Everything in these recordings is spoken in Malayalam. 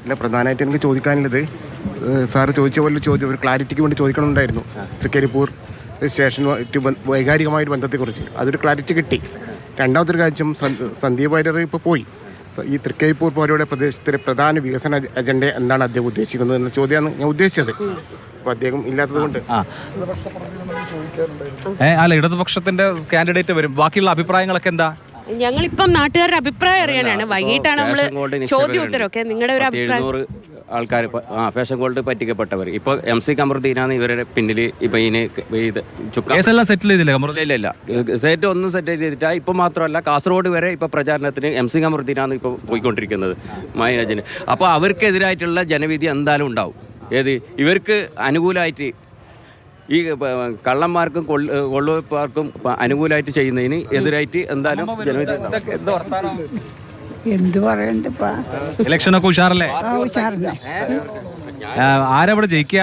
അല്ല, പ്രധാനമായിട്ട് എനിക്ക് ചോദിക്കാനുള്ളത്, സാറ് ചോദിച്ച പോലെ ചോദ്യം ഒരു ക്ലാരിറ്റിക്ക് വേണ്ടി ചോദിക്കണമെന്നുണ്ടായിരുന്നു. തൃക്കരിപ്പൂർ സ്റ്റേഷനുമായിട്ട് വൈകാരികമായൊരു ബന്ധത്തെക്കുറിച്ച് അതൊരു ക്ലാരിറ്റി കിട്ടി. രണ്ടാമതൊരു കാര്യം, സന്ദീപ് വാര്യർ ഇപ്പോൾ പോയി. ഈ തൃക്കരിപ്പൂർ പോലെയുള്ള പ്രദേശത്തിലെ പ്രധാന വികസന അജണ്ട എന്താണ് അദ്ദേഹം ഉദ്ദേശിക്കുന്നത് എന്ന ചോദ്യമാണ് ഞാൻ ഉദ്ദേശിച്ചത്. അപ്പോൾ അദ്ദേഹം ഇല്ലാത്തത് കൊണ്ട് അല്ല, ഇടതുപക്ഷത്തിന്റെ കാൻഡിഡേറ്റ് വരും. ബാക്കിയുള്ള അഭിപ്രായങ്ങളൊക്കെ എന്താ? ഞങ്ങളിപ്പം നാട്ടുകാരുടെ അഭിപ്രായം അറിയാനാണ്. വൈകിട്ടാണ് നമ്മള് ചോദ്യം ഉത്തരവൊക്കെ. നിങ്ങളുടെ ഒരു അഭിപ്രായം? ആൾക്കാർ ഫാഷൻ ഗോൾഡ് പറ്റിക്കപ്പെട്ടവർ ഇപ്പോൾ MC കമറുദ്ദീനാണ് ഇവരുടെ പിന്നിൽ. ഇപ്പം കേസെല്ലാം സെറ്റിൽ ചെയ്തില്ല? ഇല്ല, സെറ്റ് ഒന്നും സെറ്റ് ചെയ്തിട്ടാ. ഇപ്പം മാത്രമല്ല, കാസർഗോഡ് വരെ ഇപ്പോൾ പ്രചാരണത്തിന് MC കമറുദ്ദീനാണ് ഇപ്പോൾ പോയിക്കൊണ്ടിരിക്കുന്നത്, മൈനജന്. അപ്പോൾ അവർക്കെതിരായിട്ടുള്ള ജനവിധി എന്തായാലും ഉണ്ടാവും. ഏത് ഇവർക്ക് അനുകൂലമായിട്ട്, ഈ കള്ളന്മാർക്കും കൊള്ളുപ്പാർക്കും അനുകൂലമായിട്ട് ചെയ്യുന്നതിന് എതിരായിട്ട് എന്തായാലും ജനവിധി. എന്ത് പറയണ്ട, ഇലക്ഷനൊക്കെ ഉഷാറല്ലേ? ആരവിടെ ജയിക്കുക?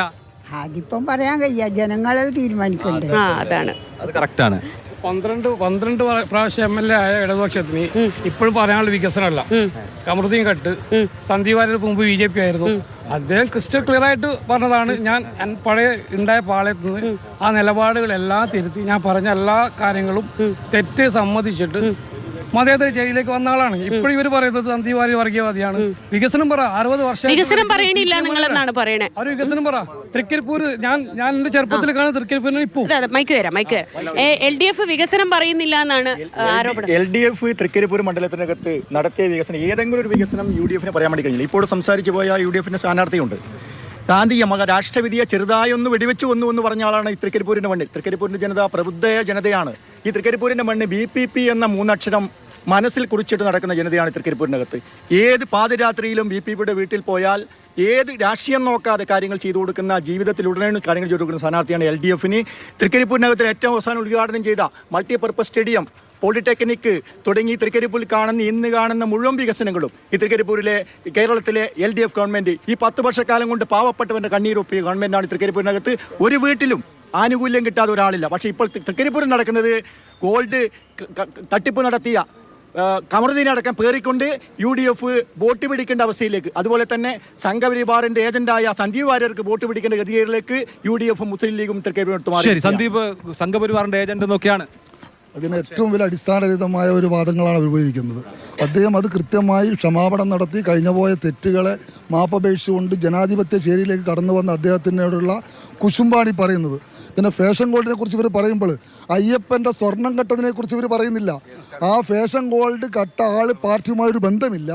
അതിപ്പം പറയാൻ കഴിയ, ജനങ്ങളത് തീരുമാനിക്കണ്ടേ. അതാണ്, അത് കറക്റ്റാണ്. 12 പ്രാവശ്യം MLA ആയ ഇടതുപക്ഷത്തിന് ഇപ്പോഴും പറയാനുള്ള വികസനമല്ല. കമറുദ്ദീൻ കട്ട്, സന്ദീപ് വാര്യർ മുമ്പ് BJP ആയിരുന്നു. അദ്ദേഹം ക്രിസ്റ്റൽ ക്ലിയർ ആയിട്ട് പറഞ്ഞതാണ്, ഞാൻ പഴയ ഉണ്ടായ പാളയത്ത് നിന്ന് ആ നിലപാടുകളെല്ലാം തിരുത്തി ഞാൻ പറഞ്ഞ എല്ലാ കാര്യങ്ങളും തെറ്റ് സമ്മതിച്ചിട്ട് മതേതര ജയിലിലേക്ക് വന്ന ആളാണ്. ഇപ്പോഴും ഇവർ പറയുന്നത് സന്ദീപ് വാര്യർ വർഗീയവാദിയാണ്. വികസനം പറ, 60 വർഷം വികസനം പറയണില്ല നിങ്ങളെന്നാണ് പറയണേ. ഒരു വികസനം പറ. തൃക്കരിപ്പൂർ, ഞാൻ എന്റെ ചെറുപ്പത്തിൽ കാണുന്ന തൃക്കരിപ്പൂരിന് ഇപ്പോൾ മൈക്ക് തരാം. LDF വികസനം പറയുന്നില്ല എന്നാണ് ആരോപണം. LDF തൃക്കരിപ്പൂർ മണ്ഡലത്തിനകത്ത് നടത്തിയ വികസനം, ഏതെങ്കിലും ഒരു വികസനം UDF പറയാൻ വേണ്ടി കഴിഞ്ഞില്ല. ഇപ്പോൾ സംസാരിച്ചു പോയ UDF സ്ഥാനാർത്ഥിയുണ്ട്. ഗാന്ധിയ രാഷ്ട്രവിധിയെ ചെറുതായൊന്ന് വെടിവെച്ച് എന്ന് പറഞ്ഞ ആളാണ് ഈ തൃക്കരിപ്പൂരിൻ്റെ മണ്ണിൽ. തൃക്കരിപ്പൂരിൻ്റെ ജനത പ്രബുദ്ധ ജനതയാണ്. ഈ തൃക്കരിപ്പൂരിൻ്റെ മണ്ണ് BPP എന്ന 3 അക്ഷരം മനസ്സിൽ കുറിച്ചിട്ട് നടക്കുന്ന ജനതയാണ് തൃക്കരിപ്പൂരിനകത്ത്. ഏത് പാതിരാത്രിയിലും BPPയുടെ വീട്ടിൽ പോയാൽ ഏത് രാഷ്ട്രീയം നോക്കാതെ കാര്യങ്ങൾ ചെയ്തു കൊടുക്കുന്ന, ജീവിതത്തിലുടനെ കാര്യങ്ങൾ ചെയ്തു കൊടുക്കുന്ന സ്ഥാനാർത്ഥിയാണ് LDFന്. തൃക്കരിപ്പൂരിനകത്ത് ഏറ്റവും അവസാനം ഉദ്ഘാടനം ചെയ്ത മൾട്ടിപർപ്പസ് സ്റ്റേഡിയം, പോളിടെക്നിക്ക് തുടങ്ങി തൃക്കരിപ്പൂരിൽ ഇന്ന് കാണുന്ന മുഴുവൻ വികസനങ്ങളും ഈ തൃക്കരിപ്പൂരിലെ കേരളത്തിലെ LDF ഗവൺമെൻറ് ഈ 10 വർഷക്കാലം കൊണ്ട് പാവപ്പെട്ടവൻ്റെ കണ്ണീരൊപ്പിയ ഗവൺമെൻറ്റാണ് തൃക്കരിപ്പൂരിനകത്ത്. ഒരു വീട്ടിലും ആനുകൂല്യം കിട്ടാതെ ഒരാളില്ല. പക്ഷേ ഇപ്പോൾ തൃക്കരിപ്പൂരിൽ നടക്കുന്നത് ഗോൾഡ് തട്ടിപ്പ് നടത്തിയ കമറുദ്ദീനടക്കം പേറിക്കൊണ്ട് UDF വോട്ട് പിടിക്കേണ്ട അവസ്ഥയിലേക്ക്, അതുപോലെ തന്നെ സംഘപരിവാറിന്റെ ഏജന്റായ സന്ദീപ് വാര്യർക്ക് വോട്ട് പിടിക്കേണ്ട ഗതിയിലേക്ക് UDF മുസ്ലിം ലീഗും തൃക്കരിപ്പൂരിൽ. സന്ദീപ് സംഘപരിവാറിന്റെ ഏജന്റ് നോക്കിയാണ്. അതിന് ഏറ്റവും വലിയ അടിസ്ഥാനരഹിതമായ ഒരു വാദങ്ങളാണ് ഉപയോഗിക്കുന്നത്. അദ്ദേഹം അത് കൃത്യമായി ക്ഷമാപണം നടത്തി കഴിഞ്ഞുപോയ തെറ്റുകളെ മാപ്പപേക്ഷിച്ചുകൊണ്ട് ജനാധിപത്യ ചേരിയിലേക്ക് കടന്നു വന്ന അദ്ദേഹത്തിനോടുള്ള കുശുമ്പാണ് ഈ പറയുന്നത്. പിന്നെ ഫാഷൻ ഗോൾഡിനെ കുറിച്ച് ഇവർ പറയുമ്പോൾ അയ്യപ്പൻ്റെ സ്വർണം കട്ടതിനെ കുറിച്ച് ഇവർ പറയുന്നില്ല. ആ ഫാഷൻ ഗോൾഡ് കട്ട ആൾ പാർട്ടിയുമായൊരു ബന്ധമില്ല,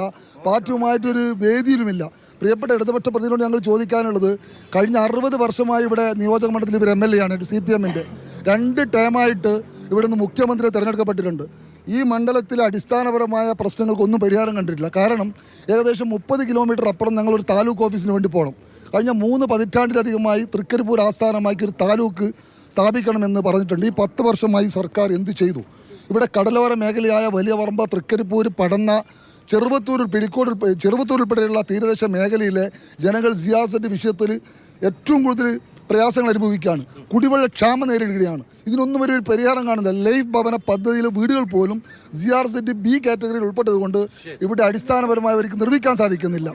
പാർട്ടിയുമായിട്ടൊരു വേദിയിലുമില്ല. പ്രിയപ്പെട്ട ഇടതുപക്ഷ പ്രതിനിധിയോട് ഞങ്ങൾ ചോദിക്കാനുള്ളത്, കഴിഞ്ഞ 60 വർഷമായി ഇവിടെ നിയോജക മണ്ഡലത്തിൽ ഇവർ MLA ആണ്. CPMൻ്റെ 2 ടേമായിട്ട് ഇവിടെ നിന്ന് മുഖ്യമന്ത്രി തിരഞ്ഞെടുക്കപ്പെട്ടിട്ടുണ്ട്. ഈ മണ്ഡലത്തിലെ അടിസ്ഥാനപരമായ പ്രശ്നങ്ങൾക്കൊന്നും പരിഹാരം കണ്ടിട്ടില്ല. കാരണം ഏകദേശം 30 കിലോമീറ്റർ അപ്പുറം ഞങ്ങളൊരു താലൂക്ക് ഓഫീസിന് വേണ്ടി പോകണം. കഴിഞ്ഞ 3 പതിറ്റാണ്ടിലധികമായി തൃക്കരിപ്പൂർ ആസ്ഥാനമാക്കി ഒരു താലൂക്ക് സ്ഥാപിക്കണമെന്ന് പറഞ്ഞിട്ടുണ്ട്. ഈ 10 വർഷമായി സർക്കാർ എന്ത് ചെയ്തു? ഇവിടെ കടലോര മേഖലയായ വലിയ പറമ്പ, തൃക്കരിപ്പൂർ, പടന്ന, ചെറുവത്തൂർ, പിടിക്കോട്, ചെറുവത്തൂർ ഉൾപ്പെടെയുള്ള തീരദേശ മേഖലയിലെ ജനങ്ങൾ സിയാസത്ത് വിഷയത്തിൽ ഏറ്റവും കൂടുതൽ പ്രയാസങ്ങൾ അനുഭവിക്കുകയാണ്. കുടിവെള്ള ക്ഷാമം നേരിടുകയാണ്. ഇതിനൊന്നും ഒരു പരിഹാരം കാണുന്നില്ല. ലൈഫ് ഭവന പദ്ധതിയിലെ വീടുകൾ പോലും CRZ B കാറ്റഗറിയിൽ ഉൾപ്പെട്ടതുകൊണ്ട് ഇവിടെ അടിസ്ഥാനപരമായി അവർക്ക് നിർമ്മിക്കാൻ സാധിക്കുന്നില്ല.